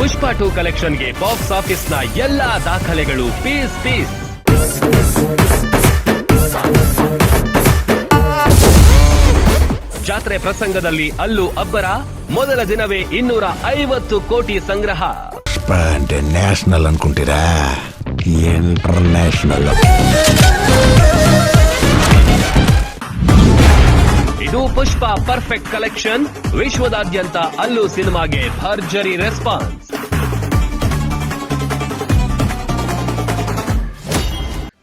ಪುಷ್ಪ 2 ಕಲೆಕ್ಷನ್ಗೆ box ಆಫೀಸ್ನ ಎಲ್ಲಾ ದಾಖಲೆಗಳು piece. ಜಾತ್ರೆ ಪ್ರಸಂಗದಲ್ಲಿ ಅಲ್ಲು ಅಬ್ಬರ, ಮೊದಲ ದಿನವೇ 250 ಕೋಟಿ ಸಂಗ್ರಹ. ನ್ಯಾಷನಲ್ ಅನ್ಕೊಂತೀರಾ? ಇಂಟರ್ನ್ಯಾಷನಲ್. ಇದು ಪುಷ್ಪ ಪರ್ಫೆಕ್ಟ್ ಕಲೆಕ್ಷನ್. ವಿಶ್ವದಾದ್ಯಂತ ಅಲ್ಲು ಸಿನಿಮಾಗೆ ಭರ್ಜರಿ ರೆಸ್ಪಾನ್ಸ್.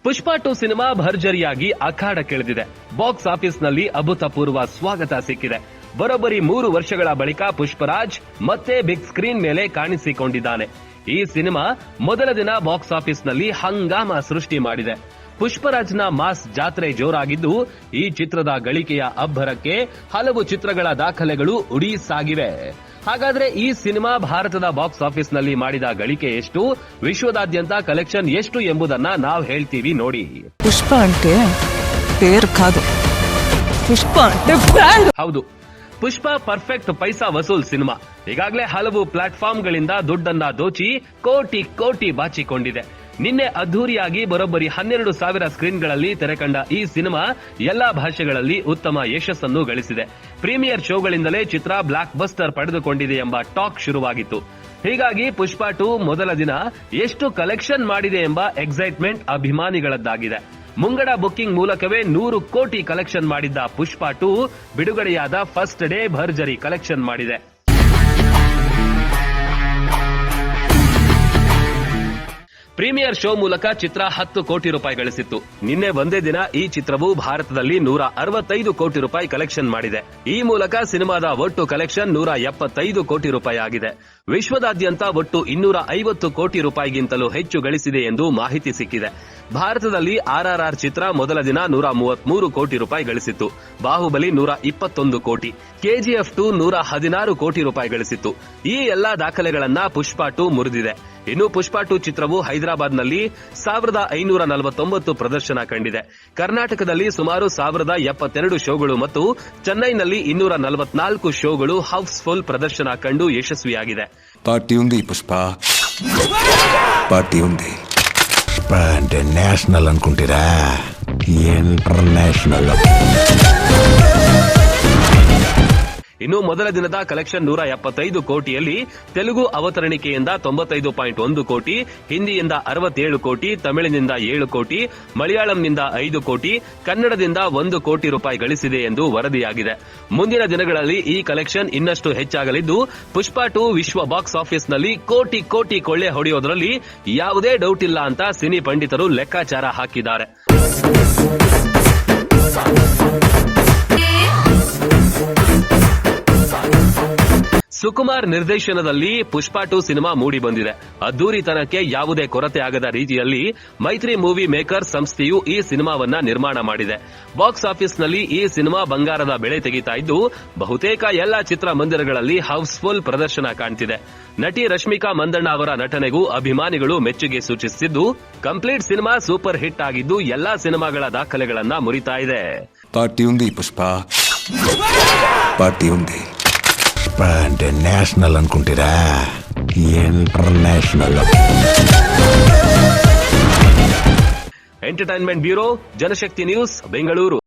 ಪುಷ್ಪ 2 ಸಿನಿಮಾ ಭರ್ಜರಿಯಾಗಿ ಅಖಾಡಕ್ಕಿಳಿದಿದೆ. ಬಾಕ್ಸ್ ಆಫೀಸ್ನಲ್ಲಿ ಅಭೂತಪೂರ್ವ ಸ್ವಾಗತ ಸಿಕ್ಕಿದೆ. ಬರೋಬ್ಬರಿ 3 ವರ್ಷಗಳ ಬಳಿಕ ಪುಷ್ಪರಾಜ್ ಮತ್ತೆ ಬಿಗ್ ಸ್ಕ್ರೀನ್ ಮೇಲೆ ಕಾಣಿಸಿಕೊಂಡಿದ್ದಾನೆ. ಈ ಸಿನಿಮಾ ಮೊದಲ ದಿನ ಬಾಕ್ಸ್ ಆಫೀಸ್ನಲ್ಲಿ ಹಂಗಾಮ ಸೃಷ್ಟಿ ಮಾಡಿದೆ. ಪುಷ್ಪರಾಜ್ನ ಮಾಸ್ ಜಾತ್ರೆ ಜೋರಾಗಿದ್ದು, ಈ ಚಿತ್ರದ ಗಳಿಕೆಯ ಅಬ್ಬರಕ್ಕೆ ಹಲವು ಚಿತ್ರಗಳ ದಾಖಲೆಗಳು ಉಡಿ ಸಾಗಿವೆ. ಹಾಗಾದ್ರೆ ಈ ಸಿನಿಮಾ ಭಾರತದ ಬಾಕ್ಸ್ ಆಫೀಸ್ನಲ್ಲಿ ಮಾಡಿದ ಗಳಿಕೆ ಎಷ್ಟು, ವಿಶ್ವದಾದ್ಯಂತ ಕಲೆಕ್ಷನ್ ಎಷ್ಟು ಎಂಬುದನ್ನ ನಾವು ಹೇಳ್ತೀವಿ ನೋಡಿ. ಪುಷ್ಪ ಅಂಟೆ ಪೇರು ಕಾದು, ಪುಷ್ಪ ಅಂಟೆ ಬ್ರ್ಯಾಂಡ್. ಹೌದು, ಪುಷ್ಪ ಪರ್ಫೆಕ್ಟ್ ಪೈಸಾ ವಸೂಲ್ ಸಿನಿಮಾ ಈಗಾಗಲೇ ಹಲವು ಪ್ಲಾಟ್ಫಾರ್ಮ್ಗಳಿಂದ ದುಡ್ಡನ್ನ ದೋಚಿ ಕೋಟಿ ಬಾಚಿಕೊಂಡಿದೆ. ನಿನ್ನೆ ಅದ್ದೂರಿಯಾಗಿ ಬರೋಬ್ಬರಿ 12,000 ಸ್ಕ್ರೀನ್ಗಳಲ್ಲಿ ತೆರೆಕಂಡ ಈ ಸಿನಿಮಾ ಎಲ್ಲಾ ಭಾಷೆಗಳಲ್ಲಿ ಉತ್ತಮ ಯಶಸ್ಸನ್ನು ಗಳಿಸಿದೆ. ಪ್ರೀಮಿಯರ್ ಶೋಗಳಿಂದಲೇ ಚಿತ್ರ ಬ್ಲಾಕ್ ಬಸ್ಟರ್ ಪಡೆದುಕೊಂಡಿದೆ ಎಂಬ ಟಾಕ್ ಶುರುವಾಗಿತ್ತು. ಹೀಗಾಗಿ ಪುಷ್ಪ 2 ಮೊದಲ ದಿನ ಎಷ್ಟು ಕಲೆಕ್ಷನ್ ಮಾಡಿದೆ ಎಂಬ ಎಕ್ಸೈಟ್ಮೆಂಟ್ ಅಭಿಮಾನಿಗಳದ್ದಾಗಿದೆ. ಮುಂಗಡ ಬುಕ್ಕಿಂಗ್ ಮೂಲಕವೇ 100 ಕೋಟಿ ಕಲೆಕ್ಷನ್ ಮಾಡಿದ್ದ ಪುಷ್ಪ 2 ಬಿಡುಗಡೆಯಾದ ಫಸ್ಟ್ ಡೇ ಭರ್ಜರಿ ಕಲೆಕ್ಷನ್ ಮಾಡಿದೆ. ಪ್ರೀಮಿಯರ್ ಶೋ ಮೂಲಕ ಚಿತ್ರ 10 ಕೋಟಿ ರೂಪಾಯಿ ಗಳಿಸಿತ್ತು. ನಿನ್ನೆ ಒಂದೇ ದಿನ ಈ ಚಿತ್ರವು ಭಾರತದಲ್ಲಿ 165 ಕೋಟಿ ರೂಪಾಯಿ ಕಲೆಕ್ಷನ್ ಮಾಡಿದೆ. ಈ ಮೂಲಕ ಸಿನಿಮಾದ ಒಟ್ಟು ಕಲೆಕ್ಷನ್ 175 ಕೋಟಿ ರೂಪಾಯಿ ಆಗಿದೆ. ವಿಶ್ವದಾದ್ಯಂತ ಒಟ್ಟು 250 ಕೋಟಿ ರೂಪಾಯಿಗಿಂತಲೂ ಹೆಚ್ಚು ಗಳಿಸಿದೆ ಎಂದು ಮಾಹಿತಿ ಸಿಕ್ಕಿದೆ. ಭಾರತದಲ್ಲಿ RRR ಚಿತ್ರ ಮೊದಲ ದಿನ 133 ಕೋಟಿ ರೂಪಾಯಿ ಗಳಿಸಿತ್ತು. ಬಾಹುಬಲಿ 121 ಕೋಟಿ, KGF 2 116 ಕೋಟಿ ರೂಪಾಯಿ ಗಳಿಸಿತ್ತು. ಈ ಎಲ್ಲಾ ದಾಖಲೆಗಳನ್ನ ಪುಷ್ಪ 2 ಮುರಿದಿದೆ. ಇನ್ನು ಪುಷ್ಪ 2 ಚಿತ್ರವು ಹೈದರಾಬಾದ್ನಲ್ಲಿ 1549 ಪ್ರದರ್ಶನ ಕಂಡಿದೆ. ಕರ್ನಾಟಕದಲ್ಲಿ ಸುಮಾರು 1072 ಶೋಗಳು ಮತ್ತು ಚೆನ್ನೈನಲ್ಲಿ 244 ಶೋಗಳು ಹೌಸ್ಫುಲ್ ಪ್ರದರ್ಶನ ಕಂಡು ಯಶಸ್ವಿಯಾಗಿದೆ. ಪಾರ್ಟಿ ఉంది ಪುಷ್ಪ, ಪಾರ್ಟಿ ఉంది. ನ್ಯಾಷನಲ್ ಅನ್ಕೊಂತೀರಾ? ಇಂಟರ್ನ್ಯಾಷನಲ್. ಇನ್ನು ಮೊದಲ ದಿನದ ಕಲೆಕ್ಷನ್ 175 ಕೋಟಿಯಲ್ಲಿ ತೆಲುಗು ಅವತರಣಿಕೆಯಿಂದ 95.1 ಕೋಟಿ, ಹಿಂದಿಯಿಂದ 67 ಕೋಟಿ, ತಮಿಳಿನಿಂದ 7 ಕೋಟಿ, ಮಲಯಾಳಂನಿಂದ 5 ಕೋಟಿ, ಕನ್ನಡದಿಂದ 1 ಕೋಟಿ ರೂಪಾಯಿ ಗಳಿಸಿದೆ ಎಂದು ವರದಿಯಾಗಿದೆ. ಮುಂದಿನ ದಿನಗಳಲ್ಲಿ ಈ ಕಲೆಕ್ಷನ್ ಇನ್ನಷ್ಟು ಹೆಚ್ಚಾಗಲಿದ್ದು, ಪುಷ್ಪ 2 ವಿಶ್ವ ಬಾಕ್ಸ್ ಆಫೀಸ್ನಲ್ಲಿ ಕೋಟಿ ಕೊಳ್ಳೆ ಹೊಡೆಯೋದ್ರಲ್ಲಿ ಯಾವುದೇ ಡೌಟ್ ಇಲ್ಲ ಅಂತ ಸಿನಿ ಪಂಡಿತರು ಲೆಕ್ಕಾಚಾರ ಹಾಕಿದ್ದಾರೆ. ಸುಕುಮಾರ್ ನಿರ್ದೇಶನದಲ್ಲಿ ಪುಷ್ಪ 2 ಸಿನಿಮಾ ಮೂಡಿ ಬಂದಿದೆ. ಅದ್ದೂರಿತನಕ್ಕೆ ಯಾವುದೇ ಕೊರತೆ ಆಗದ ರೀತಿಯಲ್ಲಿ ಮೈತ್ರಿ ಮೂವಿ ಮೇಕರ್ ಸಂಸ್ಥೆಯು ಈ ಸಿನಿಮಾವನ್ನ ನಿರ್ಮಾಣ ಮಾಡಿದೆ. ಬಾಕ್ಸ್ ಆಫೀಸ್ನಲ್ಲಿ ಈ ಸಿನಿಮಾ ಬಂಗಾರದ ಬೆಳೆ ತೆಗಿತಾ ಇದ್ದು, ಬಹುತೇಕ ಎಲ್ಲಾ ಚಿತ್ರಮಂದಿರಗಳಲ್ಲಿ ಹೌಸ್ಫುಲ್ ಪ್ರದರ್ಶನ ಕಾಣ್ತಿದೆ. ನಟಿ ರಶ್ಮಿಕಾ ಮಂದಣ್ಣ ಅವರ ನಟನೆಗೂ ಅಭಿಮಾನಿಗಳು ಮೆಚ್ಚುಗೆ ಸೂಚಿಸುತ್ತಿದ್ದು, ಕಂಪ್ಲೀಟ್ ಸಿನಿಮಾ ಸೂಪರ್ ಹಿಟ್ ಆಗಿದ್ದು ಎಲ್ಲಾ ಸಿನಿಮಾಗಳ ದಾಖಲೆಗಳನ್ನ ಮುರಿತಾ ಇದೆ. ಪಾರ್ಟಿ ఉంది ಪುಷ್ಪ, ಪಾರ್ಟಿ ఉంది. ನ್ಯಾಷನಲ್ ಅನ್ಕೊಂತೀರಾ? ಇಂಟರ್ನ್ಯಾಷನಲ್. ಎಂಟರ್ಟೈನ್ಮೆಂಟ್ ಬ್ಯೂರೋ, ಜನಶಕ್ತಿ ನ್ಯೂಸ್, ಬೆಂಗಳೂರು.